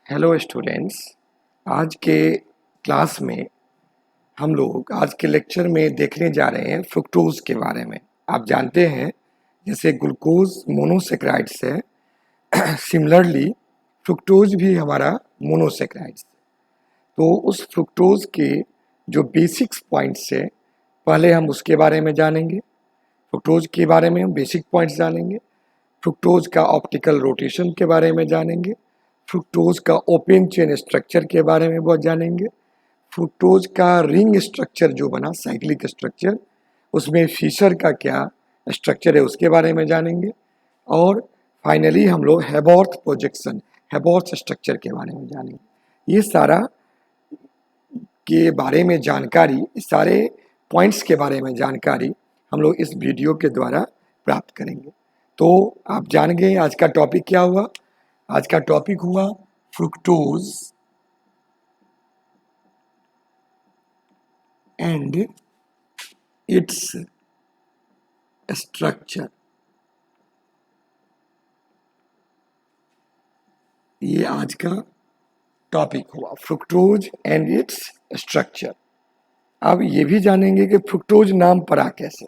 Hello students. आज के class में हम लोग आज के लेक्चर में देखने जा रहे हैं फ्रुक्टोज के बारे में। आप जानते हैं जैसे ग्लूकोज मोनोसेक्राइड्स है, सिमिलरली फ्रुक्टोज भी हमारा मोनोसेक्राइड्स। तो उस फ्रुक्टोज के जो बेसिक्स पॉइंट्स है पहले हम उसके बारे में जानेंगे। फ्रुक्टोज के बारे में हम बेसिक पॉइंट्स जानेंगे, फ्रुक्टोज का ऑप्टिकल रोटेशन के बारे में जानेंगे, फ्रुक्टोज का ओपन चेन स्ट्रक्चर के बारे में बहुत जानेंगे, फ्रुक्टोज का रिंग स्ट्रक्चर जो बना साइक्लिक स्ट्रक्चर उसमें फिशर का क्या स्ट्रक्चर है उसके बारे में जानेंगे, और फाइनली हम लोग हेबॉर्थ प्रोजेक्शन हेबॉर्थ स्ट्रक्चर के बारे में जानेंगे। ये सारा के बारे में जानकारी, सारे पॉइंट्स के बारे में जानकारी हम लोग इस वीडियो के द्वारा प्राप्त करेंगे। तो आप जान गए आज का टॉपिक क्या हुआ। आज का टॉपिक हुआ फ्रुक्टोज एंड इट्स स्ट्रक्चर। ये आज का टॉपिक हुआ फ्रुक्टोज एंड इट्स स्ट्रक्चर। अब ये भी जानेंगे कि फ्रुक्टोज नाम पड़ा कैसे,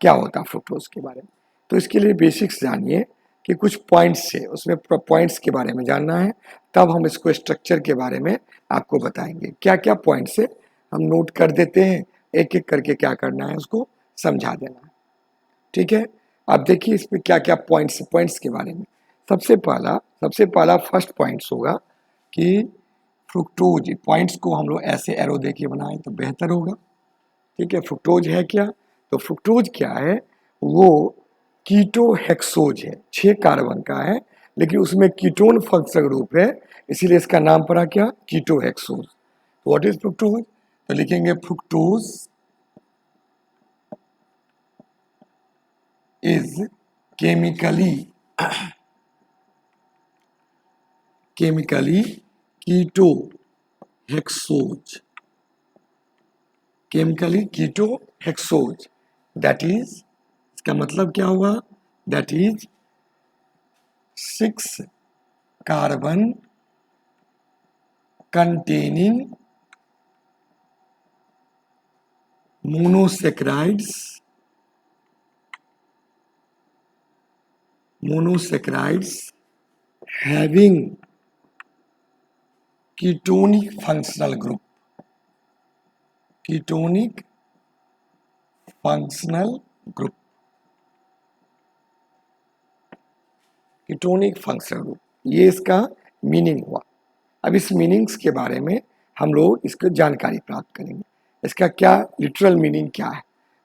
क्या होता है फ्रुक्टोज के बारे में। तो इसके लिए बेसिक्स जानिए कि कुछ पॉइंट्स है, उसमें पॉइंट्स के बारे में जानना है, तब हम इसको स्ट्रक्चर के बारे में आपको बताएंगे। क्या क्या पॉइंट्स है हम नोट कर देते हैं, एक एक करके क्या करना है उसको समझा देना है। ठीक है, अब देखिए इसमें क्या क्या पॉइंट्स के बारे में। सबसे पहला फर्स्ट पॉइंट्स होगा कि फ्रुक्टोज, पॉइंट्स को हम लोग ऐसे एरो दे के बनाएं तो बेहतर होगा। ठीक है, फ्रुक्टोज है क्या, तो फ्रुक्टोज क्या है, वो कीटोहेक्सोज है, 6 कार्बन का है, लेकिन उसमें कीटोन फंक्शनल ग्रुप है, इसीलिए इसका नाम पड़ा क्या, कीटोहेक्सोज। व्हाट इज फ्रुक्टोज, तो लिखेंगे fructose is chemically ketohexose, chemically ketohexose, that is, इसका मतलब क्या हुआ, that is 6 carbon containing monosaccharides having ketonic functional group, ketonic functional group, ketonic functional group, ये इसका मीनिंग हुआ। अब इस मीनिंग्स के बारे में हम लोग इसको जानकारी प्राप्त करेंगे, इसका क्या लिटरल मीनिंग क्या है।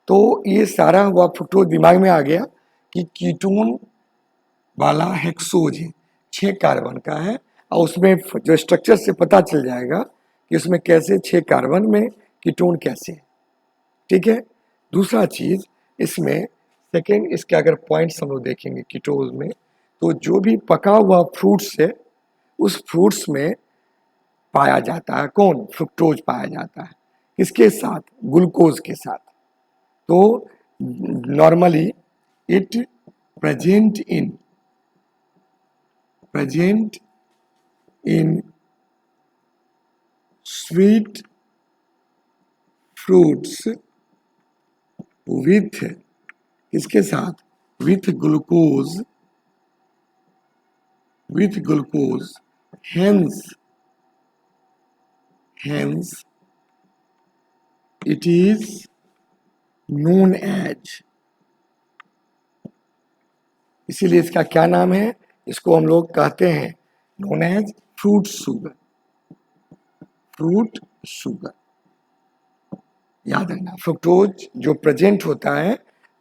तो ये सारा हुआ फ्रुक्टोज, दिमाग में आ गया कि कीटोन वाला हेक्सोज है, 6 कार्बन का है, और उसमें जो स्ट्रक्चर से पता चल जाएगा कि उसमें कैसे 6 कार्बन में कीटोन कैसे है। ठीक है, दूसरा चीज इसमें सेकेंड, इसके अगर पॉइंट्स हम लोग देखेंगे कीटोज में, तो जो भी पका हुआ फ्रूट्स है उस फ्रूट्स में पाया जाता है, कौन, फ्रुक्टोज पाया जाता है, किसके साथ, ग्लूकोज के साथ। तो normally it present in sweet fruits with, किसके साथ, with glucose, hence it is known as, इसीलिए इसका क्या नाम है, इसको हम लोग कहते हैं नोन एज फ्रूट शुगर। याद रखना, फ्रुक्टोज जो प्रेजेंट होता है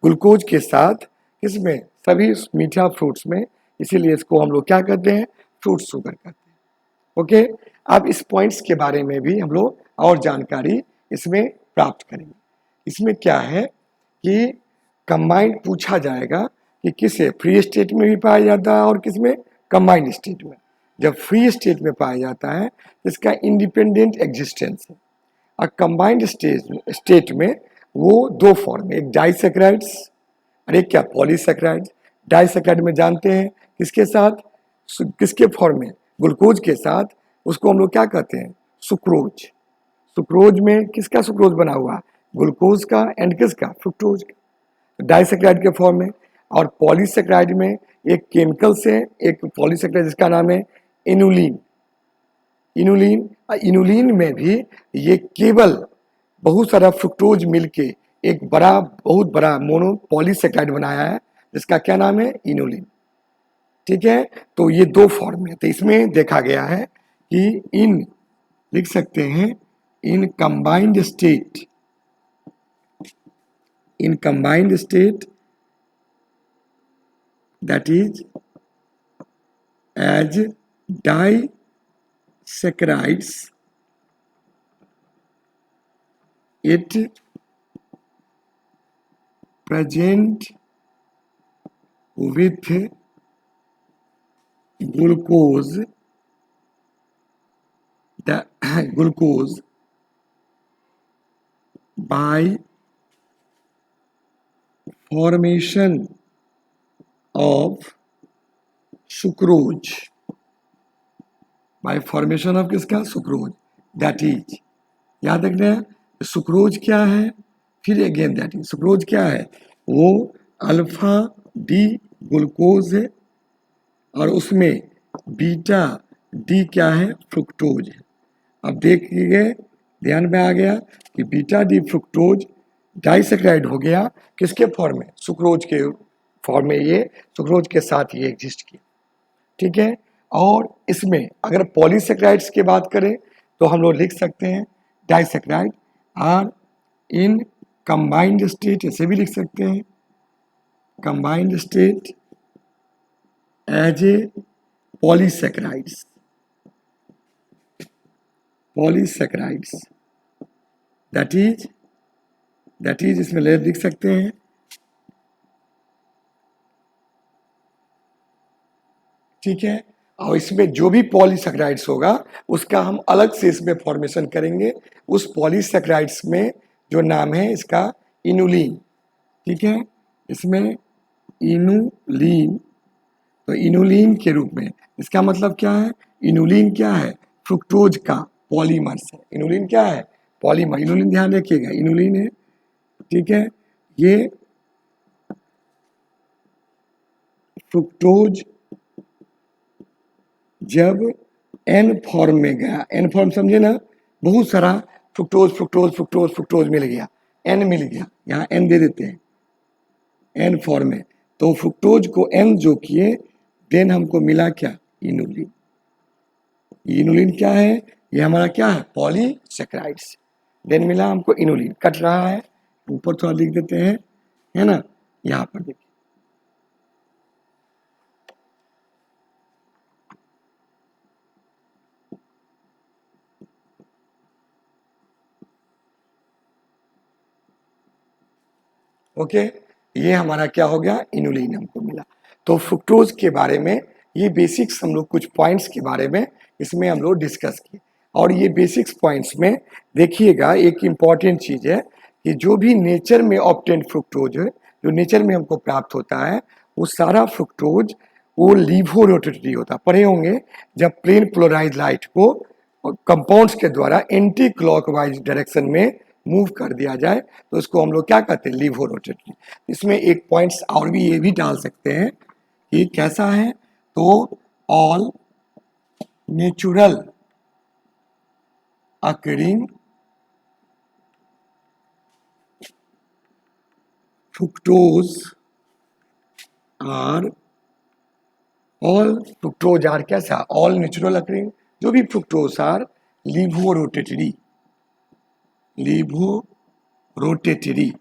ग्लूकोज के साथ, इसमें सभी मीठा फ्रूट्स में, इसीलिए इसको हम लोग क्या कहते हैं, फ्रूट शुगर कहते हैं। ओके, अब इस पॉइंट्स के बारे में भी हम लोग और जानकारी इसमें प्राप्त करेंगे। इसमें क्या है कि कंबाइंड पूछा जाएगा कि किसे फ्री स्टेट में भी पाया जाता है और किसमें, कंबाइंड स्टेट में। जब फ्री स्टेट में पाया जाता है इसका इंडिपेंडेंट एग्जिस्टेंस है, और कंबाइंड स्टेट में वो 2 फॉर्म है, एक डाइसैकेराइड्स और एक क्या, पॉलीसैकेराइड्स। डाइसैकेराइड में जानते हैं किसके साथ, किसके फॉर्म में, ग्लूकोज के साथ, उसको हम लोग क्या कहते हैं, सुक्रोज। सुक्रोज में किसका सुक्रोज बना हुआ, ग्लूकोज का एंड किसका, फ्रुक्टोज का, डाइसेक्राइड के फॉर्म में। और पॉलीसेक्राइड में एक केमिकल से एक पॉलीसेक्राइड जिसका नाम है इनुलिन। इनुलिन, इनुलिन में भी ये केवल बहुत सारा फ्रुक्टोज मिलके एक बड़ा, बहुत बड़ा मोनो पॉलीसेक्राइड बनाया है जिसका क्या नाम है, इनुलिन। ठीक है, तो ये दो फॉर्म है। तो इसमें देखा गया है कि इन, लिख सकते हैं, इन combined state, in combined state that is as disaccharides, it present with glucose, the glucose by formation of sucrose, by formation of किसका, सुक्रोज। दैट इज, याद रखना है सुक्रोज क्या है, फिर अगेन दैट इज। सुक्रोज क्या है, वो अल्फा डी ग्लूकोज है और उसमें बीटा डी क्या है, फ्रुक्टोज है। अब देखिए, ध्यान में आ गया कि बीटा डी फ्रुक्टोज डाइसेक्राइड हो गया किसके फॉर्म में, सुक्रोज के फॉर्म में, ये सुक्रोज के साथ ये एग्जिस्ट किया। ठीक है, और इसमें अगर पॉलीसेक्राइड्स की बात करें तो हम लोग लिख सकते हैं disaccharide are in combined state, ऐसे भी लिख सकते हैं combined state as a polysaccharides, polysaccharides that is इसमें लिख सकते हैं। ठीक है, और इसमें जो भी पॉलीसेक्राइड्स होगा उसका हम अलग से इसमें फॉर्मेशन करेंगे। उस पॉलीसेक्राइड्स में जो नाम है इसका इनुलिन। ठीक है, इसमें इनुलिन, तो इनुलिन के रूप में, इसका मतलब क्या है, इनुलिन क्या है, फ्रुक्टोज का पॉलीमर्स है। इनुलिन क्या है, पॉलीमर। इनुलिन ध्यान रखिएगा, इनुलिन है। ठीक है, ये फ्रुक्टोज जब एन फॉर्म में गया, एन फॉर्म समझे ना, बहुत सारा फ्रुक्टोज फ्रुक्टोज फ्रुक्टोज फ्रुक्टोज मिल गया, एन मिल गया, यहाँ एन दे देते हैं एन फॉर्म में। तो फ्रुक्टोज को एन जो किए, देन हमको मिला क्या, इनुलिन। इनुलिन क्या है, ये हमारा क्या है, पॉलीसेक्राइड्स। देन मिला हमको इनुलिन, कट रहा है, ऊपर थोड़ा लिख देते हैं, है ना, यहाँ पर देखिए। ओके, ये हमारा क्या हो गया, इनुलिन हमको मिला। तो फ्रुक्टोज के बारे में ये बेसिक्स हम लोग कुछ पॉइंट्स के बारे में इसमें हम लोग डिस्कस किए। और ये बेसिक्स पॉइंट्स में देखिएगा, एक इम्पॉर्टेंट चीज़ है कि जो भी नेचर में ऑब्टेन फ्रुक्टोज है, जो नेचर में हमको प्राप्त होता है, वो सारा फ्रुक्टोज वो लीवो रोटेटरी होता है। पढ़े होंगे, जब प्लेन पोलराइज लाइट को कंपाउंड्स के द्वारा एंटी क्लॉकवाइज डायरेक्शन में मूव कर दिया जाए तो इसको हम लोग क्या कहते हैं, लीवो रोटेटरी। इसमें एक पॉइंट्स और भी ये भी डाल सकते हैं कि कैसा है, तो all natural occurring fructose are, all fructose are कैसा, ऑल नेचुरल अकरिंग, जो भी fructose are levo rotatory, levo rotatory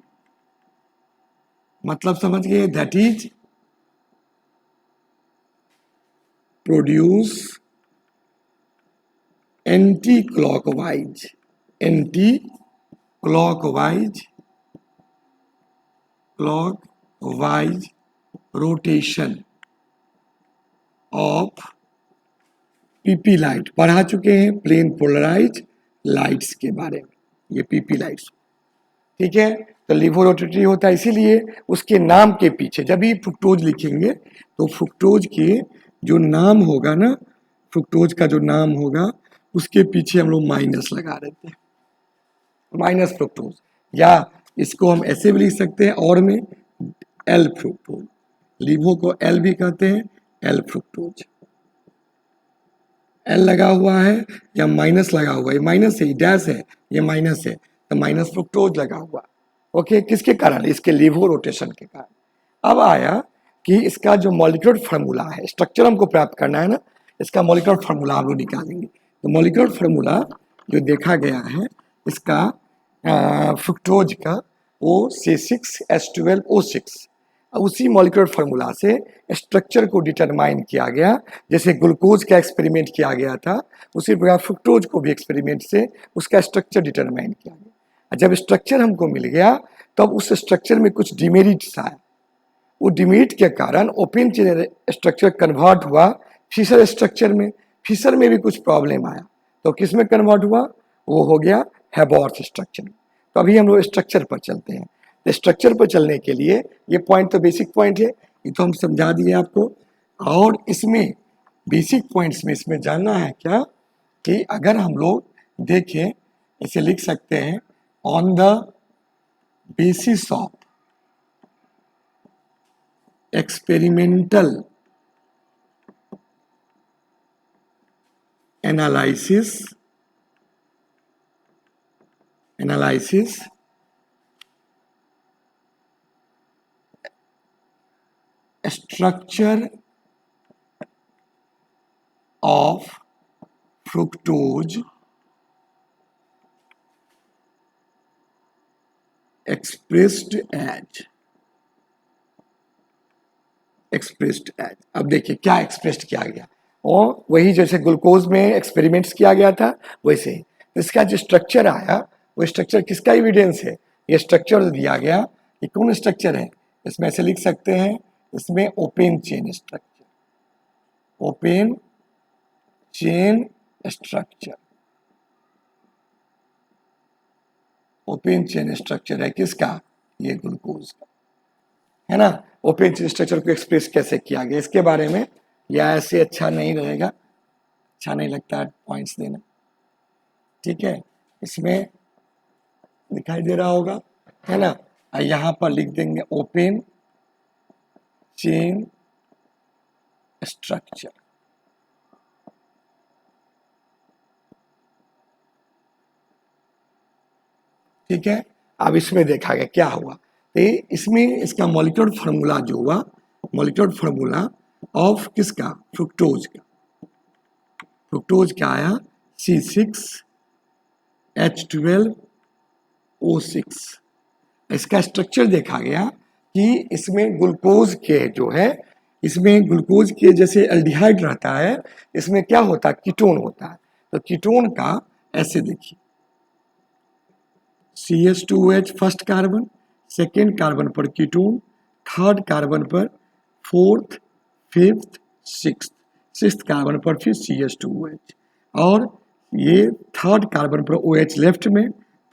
मतलब समझ गए, that is produce anti clockwise, anti clockwise, clockwise rotation of PP light. पढ़ा चुके हैं प्लेन पोलराइज लाइट्स के बारे में, ये पीपी लाइट्स। ठीक है, तो लीवो रोटेटरी होता है, इसीलिए उसके नाम के पीछे जब भी फ्रुक्टोज लिखेंगे तो फ्रुक्टोज के जो नाम होगा ना, फ्रुक्टोज का जो नाम होगा उसके पीछे हम लोग माइनस लगा देते हैं, माइनस फ्रुक्टोज, या इसको हम ऐसे भी लिख सकते हैं और में एल फ्रुक्टोज, लीवो को एल भी कहते हैं, एल फ्रुक्टोज। एल लगा हुआ है या माइनस लगा हुआ है, माइनस है, डैश है, ये माइनस है, तो माइनस फ्रुक्टोज लगा हुआ। ओके, किसके कारण? इसके लीवो रोटेशन के कारण। अब आया कि इसका जो मॉलिक्यूलर फार्मूला है, स्ट्रक्चर हमको प्राप्त करना है ना, इसका मॉलिक्यूलर फार्मूला हम लोग निकालेंगे। तो मॉलिक्यूलर फार्मूला जो देखा गया है इसका फ्रुक्टोज का O6H12O6, उसी मॉलिक्यूलर फार्मूला से स्ट्रक्चर को डिटरमाइन किया गया। जैसे ग्लूकोज का एक्सपेरिमेंट किया गया था, उसी प्रकार फ्रुक्टोज को भी एक्सपेरिमेंट से उसका स्ट्रक्चर डिटरमाइन किया गया। जब स्ट्रक्चर हमको मिल गया तब उस स्ट्रक्चर में कुछ डिमेरिट्स आए, वो डिमेरिट के कारण ओपन चेन स्ट्रक्चर कन्वर्ट हुआ फिशर स्ट्रक्चर में, फिशर में भी कुछ प्रॉब्लम आया, तो किस में कन्वर्ट हुआ? वो हो गया हैबॉर्थ स्ट्रक्चर। तो अभी हम लोग स्ट्रक्चर पर चलते हैं। तो स्ट्रक्चर पर चलने के लिए ये पॉइंट तो बेसिक पॉइंट है, ये तो हम समझा दिए आपको। और इसमें बेसिक पॉइंट्स में इसमें जानना है क्या कि अगर हम लोग देखें, इसे लिख सकते हैं on the basis of experimental analysis structure of fructose expressed as अब देखिए क्या एक्सप्रेस्ड किया गया, और वही जैसे ग्लूकोज में एक्सपेरिमेंट्स किया गया था वैसे ही इसका जो स्ट्रक्चर आया, वो स्ट्रक्चर किसका एविडेंस है? ये स्ट्रक्चर दिया गया, ये कौन स्ट्रक्चर है? इसमें ऐसे लिख सकते हैं, इसमें open chain structure, open chain structure, open chain structure है किसका? ये ग्लूकोज का, है ना। ओपन चेन स्ट्रक्चर को एक्सप्रेस कैसे किया गया इसके बारे में, या ऐसे अच्छा नहीं रहेगा, अच्छा नहीं लगता है पॉइंट्स देना, ठीक है। इसमें दिखाई दे रहा होगा, है ना। यहां पर लिख देंगे ओपन चेन स्ट्रक्चर, ठीक है। अब इसमें देखा गया क्या हुआ, तो इसमें इसका मॉलिक्यूलर फार्मूला जो हुआ, मॉलिक्यूलर फार्मूला ऑफ किसका? फ्रुक्टोज का। फ्रुक्टोज क्या आया? C6H12O6। इसका स्ट्रक्चर देखा गया कि इसमें ग्लूकोज के जो है, इसमें ग्लूकोज के जैसे एल्डिहाइड रहता है, इसमें क्या होता है? कीटोन होता है। तो कीटोन का ऐसे देखिए, CH2OH first carbon, second carbon पर कीटोन, थर्ड कार्बन पर फोर्थ, फिफ्थ, सिक्स्थ कार्बन पर फिर CH2OH, और ये थर्ड कार्बन पर OH लेफ्ट में,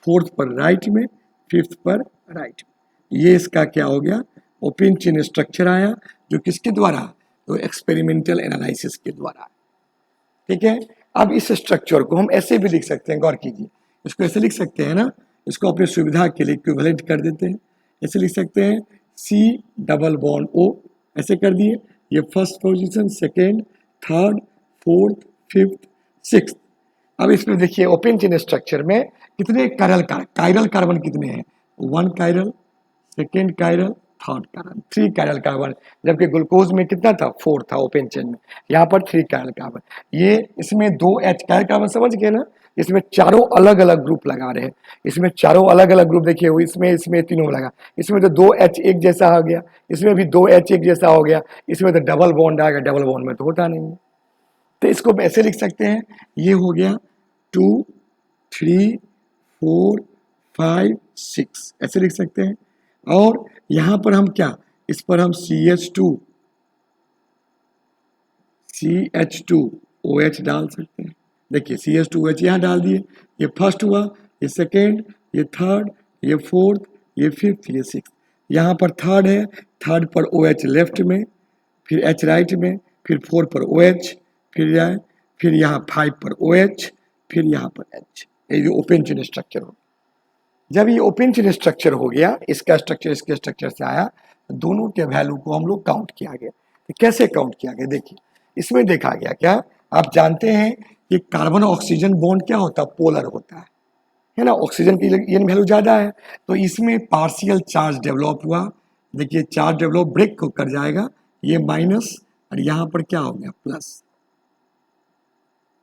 फोर्थ पर राइट में, फिफ्थ पर राइट में। ये इसका क्या हो गया? ओपन चेन स्ट्रक्चर आया, जो किसके द्वारा? तो एक्सपेरिमेंटल एनालिसिस के द्वारा, ठीक है। अब इस स्ट्रक्चर को हम ऐसे भी लिख सकते हैं, गौर कीजिए, इसको ऐसे लिख सकते हैं ना, इसको अपनी सुविधा के लिए इक्विवेलेंट कर देते हैं, ऐसे लिख सकते हैं C+O, ऐसे कर दिए। ये first position, second, third, fourth, fifth, sixth. अब इसमें देखिए ओपन चेन स्ट्रक्चर में कितने कायरल कार्बन कितने हैं? 1 chiral, second chiral, third carbon, 3 chiral carbon, जबकि ग्लूकोज में कितना था? 4 था ओपन चेन में, यहाँ पर 3 कायरल कार्बन। ये इसमें 2 H कायरल कार्बन, समझ गए ना। इसमें चारों अलग अलग ग्रुप लगा रहे हैं, इसमें चारों अलग अलग ग्रुप देखिए, इसमें तीनों लगा, इसमें तो 2 H एक जैसा हो गया, इसमें भी 2 H एक जैसा हो गया, इसमें तो डबल बॉन्ड आ गया, डबल बॉन्ड में तो होता नहीं है। तो इसको ऐसे लिख सकते हैं, ये हो गया 2, 3, 4, 5, 6, ऐसे लिख सकते हैं। और यहां पर हम क्या, इस पर हम CH2OH डाल सकते हैं। देखिए CH2OH यहाँ डाल दिए, ये फर्स्ट हुआ, ये सेकेंड, ये थर्ड, ये फोर्थ, ये फिफ्थ, ये सिक्स्थ। यहाँ पर थर्ड है, थर्ड पर OH लेफ्ट में, फिर H राइट में, फिर 4 पर OH, फिर यहाँ 5 पर OH, फिर यहाँ पर H, ये जो ओपन चेन स्ट्रक्चर हो। जब ये ओपन चेन स्ट्रक्चर हो गया, इसका स्ट्रक्चर इसके स्ट्रक्चर से आया, तो दोनों के वैल्यू को हम लोग काउंट किया गया। तो कैसे काउंट किया गया देखिए, इसमें देखा गया क्या, आप जानते हैं कि कार्बन ऑक्सीजन बॉन्ड क्या होता है, पोलर होता है ना, ऑक्सीजन की इन वैल्यू ज्यादा है, तो इसमें पार्शियल चार्ज डेवलप हुआ। देखिए चार्ज डेवलप ब्रेक कर जाएगा, ये माइनस और यहाँ पर क्या हो गया प्लस,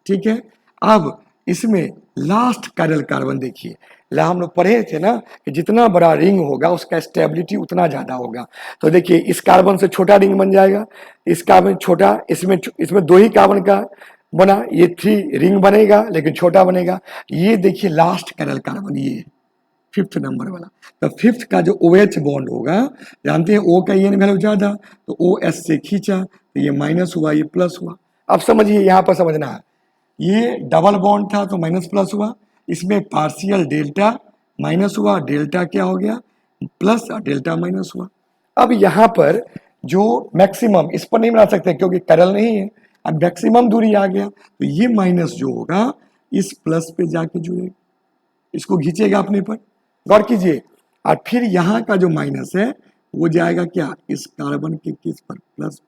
ठीक है। अब इसमें लास्ट कायरल कार्बन देखिए, हम लोग पढ़े थे ना कि जितना बड़ा रिंग होगा उसका स्टेबिलिटी उतना ज्यादा होगा। तो देखिए इस कार्बन से छोटा रिंग बन जाएगा, इस कार्बन छोटा, इसमें दो ही कार्बन का बना, ये 3 रिंग बनेगा लेकिन छोटा बनेगा। ये देखिए लास्ट कायरल कार्बन, ये 5th नंबर वाला, तो 5th का जो OH बॉन्ड होगा, जानते हैं O का ये वैल्यू ज्यादा, तो OS से खींचा तो ये माइनस हुआ, ये प्लस हुआ। अब समझिए, यहाँ पर समझना है, ये डबल बॉन्ड था तो माइनस प्लस हुआ, इसमें पार्शियल डेल्टा माइनस हुआ, डेल्टा क्या हो गया प्लस और डेल्टा माइनस हुआ। अब यहाँ पर जो मैक्सिमम, इस पर नहीं बना सकते क्योंकि करल नहीं है, अब मैक्सिमम दूरी आ गया, तो ये माइनस जो होगा इस प्लस पे जाके जुड़ेगा, इसको खींचेगा अपने पर, गौर कीजिए। और फिर यहाँ का जो माइनस है वो जाएगा क्या, इस कार्बन के किस पर, प्लस,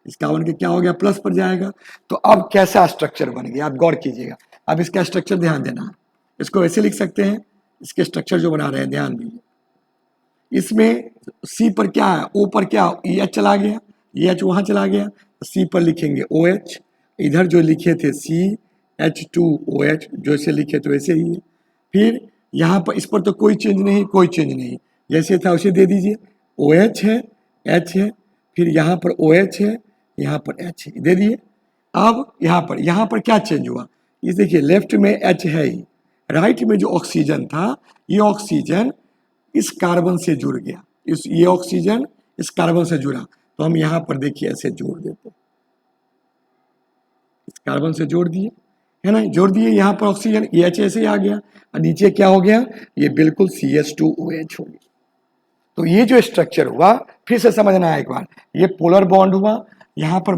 इस कार्बन के क्या हो गया प्लस पर जाएगा। तो अब कैसा स्ट्रक्चर बन गया, आप गौर कीजिएगा। अब इसका स्ट्रक्चर ध्यान देना है, इसको ऐसे लिख सकते हैं, इसके स्ट्रक्चर जो बना रहे हैं ध्यान दीजिए। इसमें सी पर क्या है, ओ पर क्या, EH चला गया, EH वहां चला गया, तो सी पर लिखेंगे OH, इधर जो लिखे थे CH2OH, जो ऐसे लिखे तो वैसे ही है। फिर यहाँ पर इस पर तो कोई चेंज नहीं, कोई चेंज नहीं, जैसे था उसे दे दीजिए, OH है, H है, फिर यहाँ पर OH है, यहाँ पर H है, दे दिए। अब यहाँ पर क्या चेंज हुआ, ये देखिए लेफ्ट में H है ही, राइट में जो ऑक्सीजन था, ये ऑक्सीजन इस कार्बन से जुड़ गया, ये ऑक्सीजन इस कार्बन से जुड़ा, तो हम यहाँ पर देखिए ऐसे जोड़ देते, इस कार्बन से जोड़ दिए, है ना, जोड़ दिए, यहाँ पर ऑक्सीजन EH ऐसे आ गया, और नीचे क्या हो गया, ये बिल्कुल CH2OH हो गया। तो ये जो स्ट्रक्चर हुआ, फिर से समझना है एक बार, ये पोलर बॉन्ड हुआ, यहाँ पर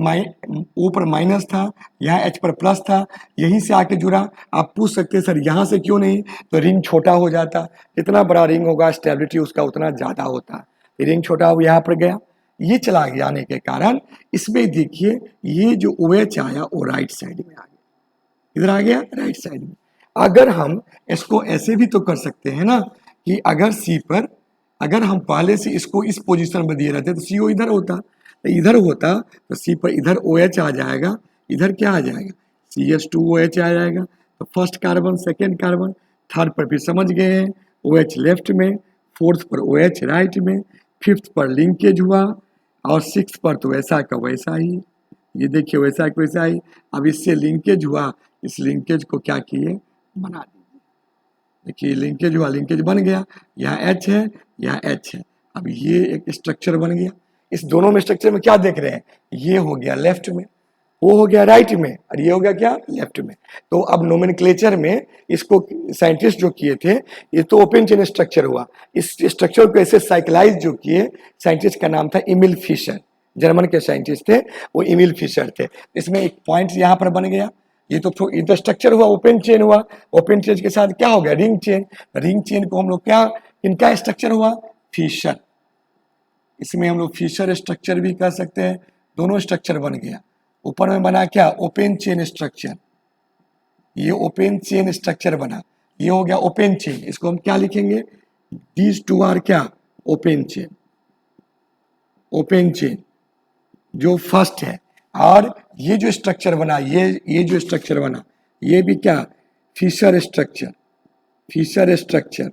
O पर माइनस था, यहाँ H पर प्लस था, यहीं से आके जुड़ा। आप पूछ सकते हैं सर यहाँ से क्यों नहीं, तो रिंग छोटा हो जाता, जितना बड़ा रिंग होगा स्टेबिलिटी उसका उतना ज्यादा होता है, रिंग छोटा हो यहाँ पर गया, ये चला जाने के कारण इसमें देखिए ये जो OH आया वो राइट साइड में आ गया, इधर आ गया राइट साइड में। अगर हम इसको ऐसे भी तो कर सकते हैं ना, कि अगर सी पर, अगर हम पहले से इसको इस पोजीशन में दिए रहते तो CO इधर होता, तो इधर होता तो सी पर इधर OH आ जाएगा, इधर क्या आ जाएगा CH2OH आ जाएगा, तो first carbon, second carbon, third पर फिर समझ गए हैं OH लेफ्ट में, फोर्थ पर OH राइट में, फिफ्थ पर लिंकेज हुआ, और सिक्स पर तो वैसा का वैसा ही, ये देखिए वैसा का वैसा ही। अब इससे लिंकेज हुआ, इस लिंकेज को क्या किए, बना दीजिए, देखिए लिंकेज हुआ, लिंकेज बन गया, यहाँ H है, यहाँ H है, अब ये एक स्ट्रक्चर बन गया। इस दोनों में स्ट्रक्चर में क्या देख रहे हैं, ये हो गया लेफ्ट में, वो हो गया राइट में, और ये हो गया क्या लेफ्ट में। तो अब नोमेनक्लेचर में इसको साइंटिस्ट जो किए थे, ये तो ओपन चेन स्ट्रक्चर हुआ, इस स्ट्रक्चर को ऐसे साइक्लाइज जो किए, साइंटिस्ट का नाम था एमिल फिशर, जर्मन के साइंटिस्ट थे वो, एमिल फिशर थे। इसमें एक पॉइंट यहाँ पर बन गया, ये तो स्ट्रक्चर हुआ, ओपन चेन हुआ, ओपन चेन के साथ क्या हो गया रिंग चेन, रिंग चेन को हम लोग क्या, इनका स्ट्रक्चर हुआ फिशर, इसमें हम लोग फिशर स्ट्रक्चर भी कह सकते हैं, दोनों स्ट्रक्चर बन गया। ऊपर में बना क्या, ओपन चेन स्ट्रक्चर, ये ओपन चेन स्ट्रक्चर बना, ये हो गया ओपन चेन, इसको हम क्या लिखेंगे, दीज टू आर क्या, ओपन चेन, ओपन चेन जो फर्स्ट है। और ये जो स्ट्रक्चर बना, ये जो स्ट्रक्चर बना, ये भी क्या, Fischer structure, Fischer structure,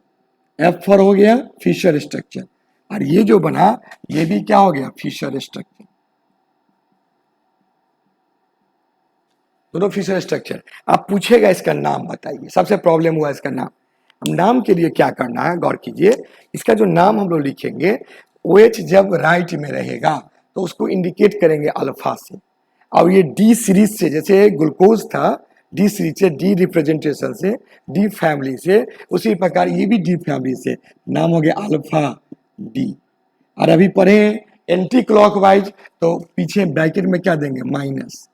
F for हो गया फिशर स्ट्रक्चर, और ये जो बना ये भी क्या हो गया, फिशर स्ट्रक्चर, दोनों फिशर स्ट्रक्चर। आप पूछेगा इसका नाम बताइए, सबसे प्रॉब्लम हुआ इसका नाम। हम नाम के लिए क्या करना है, गौर कीजिए, इसका जो नाम हम लोग लिखेंगे, OH जब राइट में रहेगा तो उसको इंडिकेट करेंगे अल्फा से, और ये D सीरीज से, जैसे ग्लूकोज था D सीरीज से, D रिप्रेजेंटेशन से, D फैमिली से, उसी प्रकार ये भी D फैमिली से, नाम हो गया अल्फा D। और अभी पढ़े एंटी क्लॉकवाइज, तो पीछे ब्रैकेट में क्या देंगे, माइनस।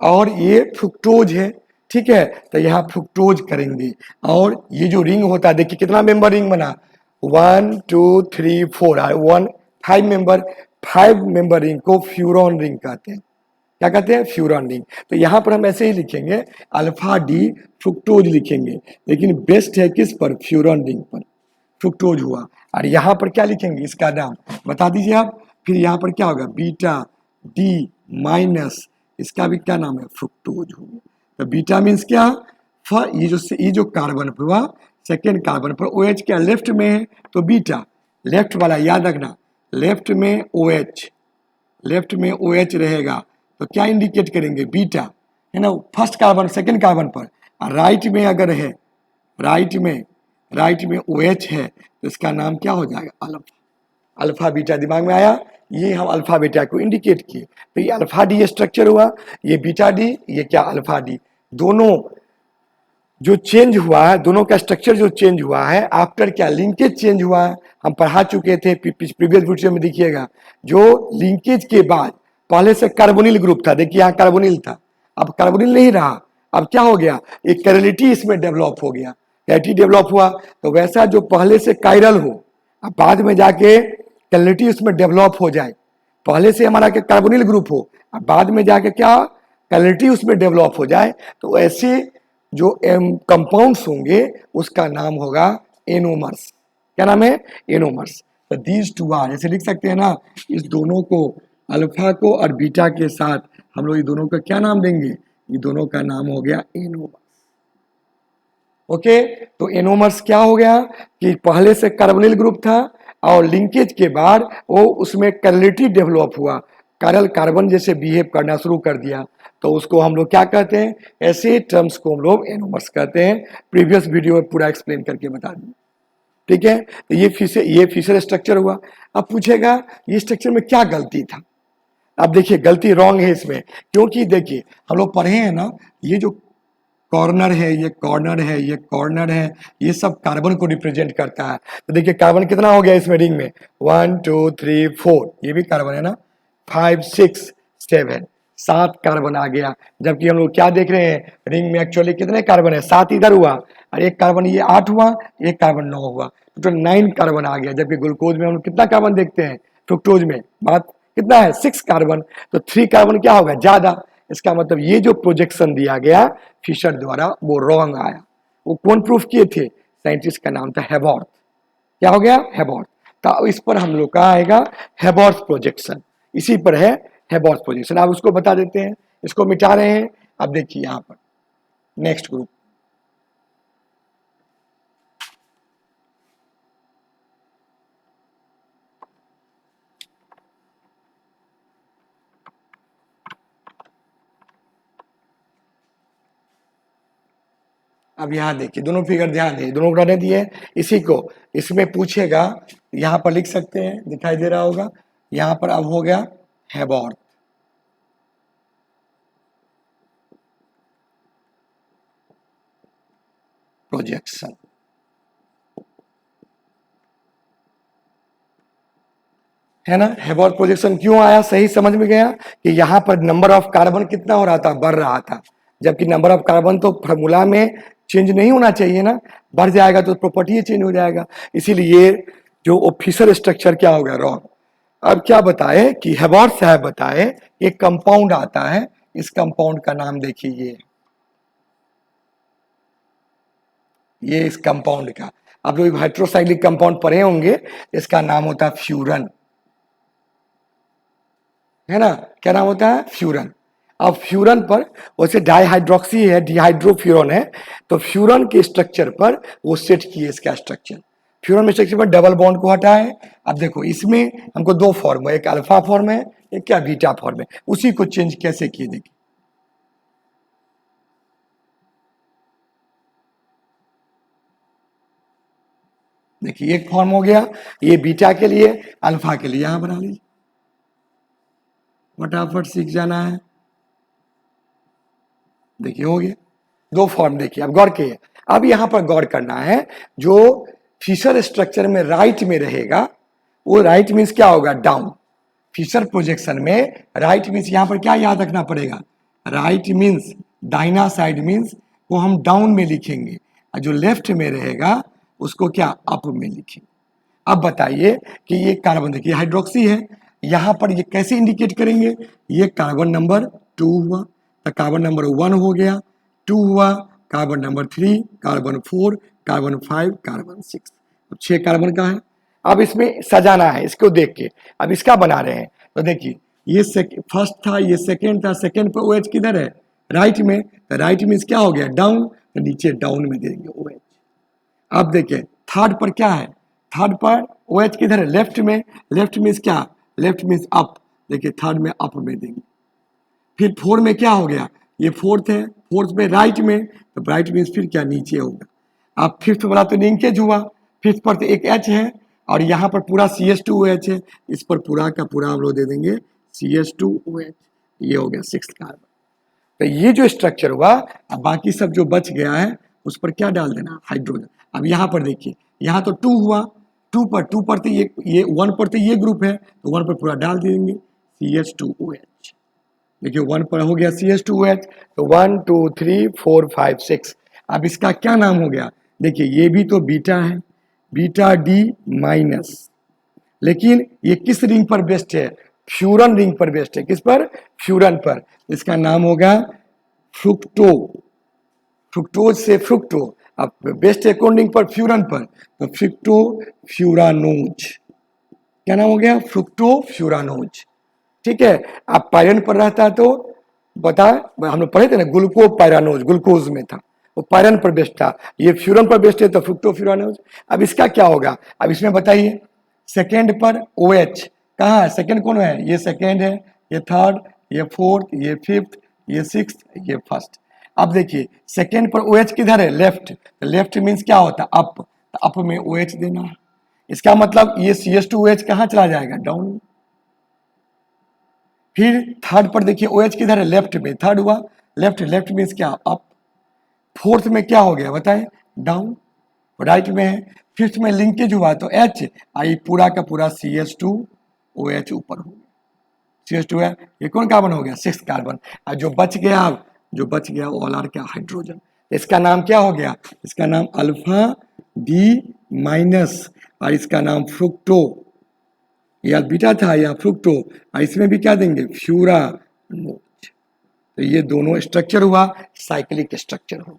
और ये फ्रुक्टोज है, ठीक है, तो यहाँ फ्रुक्टोज करेंगे। और ये जो रिंग होता है, देखिए कितना मेंबर रिंग बना, 1 2 3 4 5 मेंबर रिंग को फ्यूरॉन रिंग कहते हैं। क्या कहते हैं? Furan ring. तो यहाँ पर हम ऐसे ही लिखेंगे, अल्फा डी फ्रुक्टोज लिखेंगे, लेकिन बेस्ट है किस पर? फ्यूरॉन रिंग पर फ्रुक्टोज हुआ। और यहाँ पर क्या लिखेंगे? इसका नाम बता दीजिए आप। फिर यहाँ पर क्या होगा? बीटा डी माइनस, इसका भी क्या नाम है? फ्रुक्टोज हो गया। तो बीटा मीन्स क्या? ये जो कार्बन हुआ, सेकेंड कार्बन पर OH क्या लेफ्ट में है, तो बीटा लेफ्ट वाला याद रखना, लेफ्ट में OH रहेगा तो क्या इंडिकेट करेंगे? बीटा, है ना, फर्स्ट कार्बन सेकेंड कार्बन पर। और राइट में अगर है, राइट में OH है तो इसका नाम क्या हो जाएगा? अल्फा। अल्फा बीटा दिमाग में आया? ये हम अल्फा बीटा को इंडिकेट किए। तो ये अल्फा डी स्ट्रक्चर हुआ, ये बीटा डी, ये क्या? Alpha D. दोनों जो चेंज हुआ है, दोनों का स्ट्रक्चर जो चेंज हुआ है आफ्टर क्या? लिंकेज चेंज हुआ है। हम पढ़ा चुके थे प्रीवियस वीडियो में, देखिएगा जो लिंकेज के बाद पहले से कार्बोनिल ग्रुप था, देखिए यहाँ कार्बोनिल था, अब कार्बोनिल नहीं रहा, अब क्या हो गया? एक कैरलिटी इसमें डेवलप हो गया, कैटी डेवलप हुआ। तो वैसा जो पहले से कायरल हो, अब बाद में जाके कैरलिटी उसमें डेवलप हो जाए, पहले से हमारा कार्बोनिल ग्रुप हो, अब बाद में जाके क्या कैरलिटी उसमें डेवलप हो जाए, तो ऐसे जो कंपाउंड्स होंगे उसका नाम होगा एनोमर्स। क्या नाम है? एनोमर्स। तो दीज टू आर, ऐसे लिख सकते हैं ना, इस दोनों को, अल्फा को और बीटा के साथ हम लोग ये दोनों का क्या नाम देंगे? ये दोनों का नाम हो गया एनोमर्स। ओके, तो एनोमर्स क्या हो गया कि पहले से कार्बोनिल ग्रुप था और लिंकेज के बाद वो उसमें कैरलिटी डेवलप हुआ, कायरल कार्बन जैसे बिहेव करना शुरू कर दिया, तो उसको हम लोग क्या कहते हैं? ऐसे टर्म्स को हम लोग एनोमर्स कहते हैं। प्रीवियस वीडियो में पूरा एक्सप्लेन करके बता दिया, ठीक है। तो ये फिशर स्ट्रक्चर हुआ। अब पूछेगा ये स्ट्रक्चर में क्या गलती था? अब देखिए गलती रॉन्ग है इसमें, क्योंकि देखिए हम लोग पढ़े हैं ना, ये जो कॉर्नर है, ये कॉर्नर है, ये कॉर्नर है, ये सब कार्बन को रिप्रेजेंट करता है। तो देखिए कार्बन कितना हो गया इसमें रिंग में? 1 2 3 4, ये भी कार्बन है ना, 5 6 7, 7 कार्बन आ गया। जबकि हम लोग क्या देख रहे हैं, रिंग में एक्चुअली कितने कार्बन है? 7 इधर हुआ और एक कार्बन ये 8 हुआ, एक कार्बन 9 हुआ, तो 9 कार्बन आ गया। जबकि ग्लूकोज में हम लोग कितना कार्बन देखते हैं? फ्रुक्टोज में बात कितना है? 6 कार्बन, तो 3 कार्बन क्या होगा? ज्यादा। इसका मतलब ये जो प्रोजेक्शन दिया गया फिशर द्वारा वो रॉन्ग आया। वो कौन प्रूफ किए थे? साइंटिस्ट का नाम था हेबॉर्थ। क्या हो गया? हेबॉर्थ। तो इस पर हम लोग का आएगा हेबॉर्थ प्रोजेक्शन, इसी पर है हेबॉर्थ प्रोजेक्शन। आप उसको बता देते हैं, इसको मिटा रहे हैं। अब देखिए यहाँ पर नेक्स्ट ग्रुप, अब यहाँ देखिए दोनों फिगर ध्यान दिए, दोनों उठाने दिए। इसी को इसमें पूछेगा, यहाँ पर लिख सकते हैं, दिखाई दे रहा होगा। यहाँ पर अब हो गया हेबॉर्थ, प्रोजेक्शन। है ना, हेबॉर्थ प्रोजेक्शन क्यों आया? सही समझ में गया कि यहाँ पर नंबर ऑफ कार्बन कितना हो रहा था? बढ़ रहा था। जबकि नंबर ऑफ कार्बन तो फॉर्मूला में चेंज नहीं होना चाहिए ना, बढ़ जाएगा तो प्रॉपर्टी चेंज हो जाएगा। इसीलिए जो ऑफिशियल स्ट्रक्चर क्या हो गया? रॉन्ग। अब क्या बताए कि हेबॉर्थ साहब बताए एक कंपाउंड आता है, इस कंपाउंड का नाम देखिए, ये इस कंपाउंड का, आप लोग हाइड्रोसाइक्लिक कंपाउंड पढ़े होंगे, इसका नाम होता है फ्यूरन, है ना। क्या नाम होता है? फ्यूरन। अब फ्यूरन पर वैसे डाइहाइड्रोक्सी है, डिहाइड्रोफ्यूरन है, तो फ्यूरन के स्ट्रक्चर पर वो सेट किए इसका स्ट्रक्चर। फ्यूरन में स्ट्रक्चर पर डबल बॉन्ड को हटाए। अब देखो इसमें हमको दो फॉर्म है, एक अल्फा फॉर्म है, एक क्या बीटा फॉर्म है, उसी को चेंज कैसे किए देखिए। देखिए एक फॉर्म हो गया, ये बीटा के लिए, अल्फा के लिए यहां बना लीजिए, फटाफट सीख जाना है। देखिए हो गया दो फॉर्म। देखिए अब गौर किए, अब यहां पर गौर करना है, जो फिशर स्ट्रक्चर में राइट में रहेगा, वो राइट मीन्स क्या होगा? डाउन। फिशर प्रोजेक्शन में राइट मीन्स यहां पर क्या याद रखना पड़ेगा? राइट मीन्स दाहिना साइड मीन्स वो हम डाउन में लिखेंगे, और जो लेफ्ट में रहेगा उसको क्या अप में लिखेंगे। अब बताइए कि ये कार्बन, देखिए हाइड्रोक्सी है, यहाँ पर ये कैसे इंडिकेट करेंगे, ये कार्बन नंबर 2 हुआ तो कार्बन नंबर 1 हो गया, 2 हुआ, carbon number 3, carbon 4, carbon 5, carbon 6, अब 6 कार्बन का है। अब इसमें सजाना है इसको देख के, अब इसका बना रहे हैं तो देखिए ये फर्स्ट था, ये सेकेंड था, सेकेंड पर OH किधर है, राइट में, तो राइट में क्या हो गया डाउन, तो नीचे डाउन में देंगे OH। अब देखिए थर्ड पर क्या है, थर्ड पर OH किधर है, लेफ्ट में, लेफ्ट मीन्स क्या, लेफ्ट मीन्स अप, देखिए थर्ड में अप में देंगे। फिर फोर्थ में क्या हो गया, ये फोर्थ है, फोर्थ में राइट में, तो राइट मीन्स फिर क्या नीचे होगा। अब फिफ्थ वाला तो लिंकेज हुआ, फिफ्थ पर तो एक H है और यहाँ पर पूरा CH2OH है, इस पर पूरा का पूरा हम लोग दे देंगे CH2OH, ये हो गया 6th कार्बन। तो ये जो स्ट्रक्चर हुआ, अब बाकी सब जो बच गया है उस पर क्या डाल देना, हाइड्रोजन। अब यहाँ पर देखिए, यहाँ तो 2 हुआ, 2 पर तो ये 1 पर तो ये ग्रुप है, तो 1 पर पूरा डाल देंगे CH2OH। देखिए 1 पर हो गया CH2OH, तो 1 2 3 4 5 6। अब इसका क्या नाम हो गया, देखिए ये भी तो बीटा है, बीटा D माइनस, लेकिन ये किस रिंग पर बेस्ड है, फ्यूरन रिंग पर बेस्ड है, किस पर, फ्यूरन पर। इसका नाम होगा फ्रुक्टो, फ्रुक्टोज से फ्रुक्टो, अब बेस्ट है कौन रिंग पर, फ्यूरन पर, तो फ्रुक्टो फ्यूरानोज, क्या नाम हो गया, फ्रुक्टो फ्यूरानोज। ठीक है, अब पायरन पर रहता है तो बता, हम लोग पढ़े थे ना, ग्लूको पायरानोज, ग्लूकोज में था, वो पायरन पर बेस्ड था, ये फ्यूरन पर बेस्ड है तो फ्रुक्टो फ्यूरानोज। अब इसका क्या होगा, अब इसमें बताइए, सेकेंड पर OH कहाँ है, सेकेंड कौन है, ये सेकेंड है, ये थर्ड, ये फोर्थ, ये फिफ्थ, ये सिक्स्थ, ये फर्स्ट। अब देखिए सेकेंड पर OH किधर है, लेफ्ट, लेफ्ट मीन्स क्या होता है अप, तो अप में OH देना है। इसका मतलब ये CH2OH कहाँ चला जाएगा, डाउन। फिर थर्ड पर देखिए OH किधर है, लेफ्ट में, थर्ड हुआ, लेफ्ट, लेफ्ट मीन्स क्या अप। फोर्थ में क्या हो गया बताएं, डाउन, राइट में है। फिफ्थ में लिंकेज हुआ तो H, आई पूरा का पूरा CH2OH ऊपर हो गया, CH2 है, ये कौन कार्बन हो गया, 6th कार्बन। और जो बच गया वो ऑल आर क्या, हाइड्रोजन। इसका नाम क्या हो गया, इसका नाम अल्फा D माइनस, और इसका नाम फ्रुक्टो, या बीटा था या फ्रुक्टो, और इसमें भी क्या देंगे, फ्यूरानोज। तो ये दोनों स्ट्रक्चर हुआ, साइक्लिक स्ट्रक्चर हो।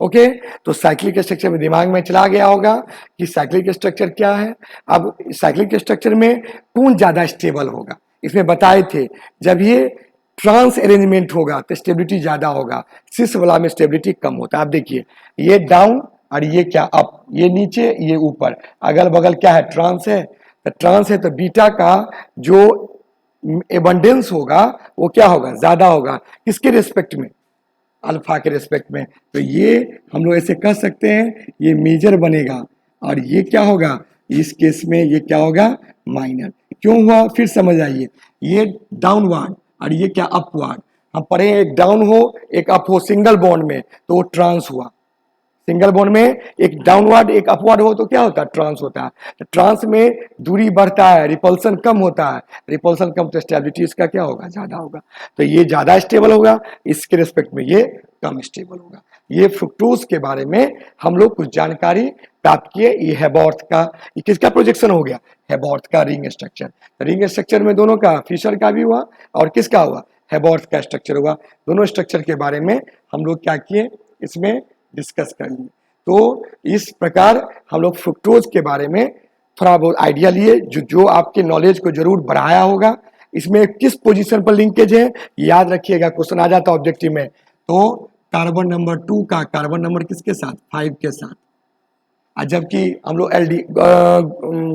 ओके, तो साइक्लिक स्ट्रक्चर में दिमाग में चला गया होगा कि साइक्लिक स्ट्रक्चर क्या है। अब साइक्लिक स्ट्रक्चर में कौन ज्यादा स्टेबल होगा, इसमें बताए थे, जब ये ट्रांस अरेंजमेंट होगा तो स्टेबिलिटी ज्यादा होगा, सिस वाला में स्टेबिलिटी कम होता है। आप देखिए ये डाउन और ये क्या अप, ये नीचे ये ऊपर, अगल बगल क्या है, ट्रांस है, तो ट्रांस है तो बीटा का जो एबंडेंस होगा वो क्या होगा, ज्यादा होगा, किसके रिस्पेक्ट में, अल्फा के रिस्पेक्ट में। तो ये हम लोग ऐसे कह सकते हैं, ये मेजर बनेगा, और ये क्या होगा, इस केस में ये क्या होगा, माइनर। क्यों हुआ, फिर समझ आइए, ये डाउनवर्ड और ये क्या, अपवर्ड। हम पढ़े एक डाउन हो एक अप हो सिंगल बॉन्ड में तो वो ट्रांस हुआ, सिंगल बॉन्ड में एक डाउनवर्ड एक अपवर्ड हो तो क्या होता है, ट्रांस होता है। तो ट्रांस में दूरी बढ़ता है, रिपल्सन कम होता है, रिपल्सन कम तो स्टेबिलिटी इसका क्या होगा, ज्यादा होगा। तो ये ज्यादा स्टेबल होगा, इसके रिस्पेक्ट में ये कम स्टेबल होगा। ये फ्रुक्टोज के बारे में हम लोग कुछ जानकारी प्राप्त किए। ये हेबॉर्थ का, ये किसका प्रोजेक्शन हो गया, हेबॉर्थ का रिंग स्ट्रक्चर। रिंग स्ट्रक्चर में दोनों का, फिशर का भी हुआ और किसका हुआ, हेबॉर्थ का स्ट्रक्चर हुआ। दोनों स्ट्रक्चर के बारे में हम लोग क्या किए, इसमें डिस्कस कर लिए। तो इस प्रकार हम लोग फ्रुक्टोज के बारे में थोड़ा बहुत आइडिया लिए, जो आपके नॉलेज को जरूर बढ़ाया होगा। इसमें किस पोजीशन पर लिंकेज है याद रखिएगा, क्वेश्चन आ जाता है ऑब्जेक्टिव में। तो कार्बन नंबर 2 का कार्बन नंबर किसके साथ, 5 के साथ। जबकि हम लोग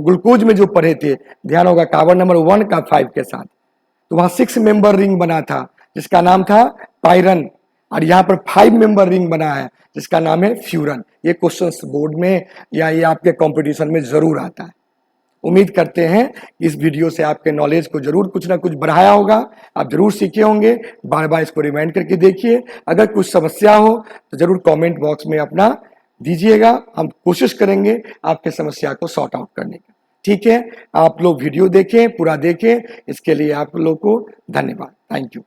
ग्लूकोज में जो पढ़े थे, ध्यान होगा कार्बन नंबर 1 का 5 के साथ, तो वहां 6 मेंबर रिंग बना था जिसका नाम था पायरन, और यहाँ पर 5 मेंबर रिंग बना है जिसका नाम है फ्यूरन। ये क्वेश्चंस बोर्ड में या ये आपके कंपटीशन में जरूर आता है। उम्मीद करते हैं कि इस वीडियो से आपके नॉलेज को जरूर कुछ ना कुछ बढ़ाया होगा, आप जरूर सीखे होंगे। बार बार इसको रिमाइंड करके देखिए। अगर कुछ समस्या हो तो जरूर कमेंट बॉक्स में अपना दीजिएगा, हम कोशिश करेंगे आपके समस्या को सॉर्ट आउट करने का। ठीक है, आप लोग वीडियो देखें, पूरा देखें, इसके लिए आप लोग को धन्यवाद, थैंक यू।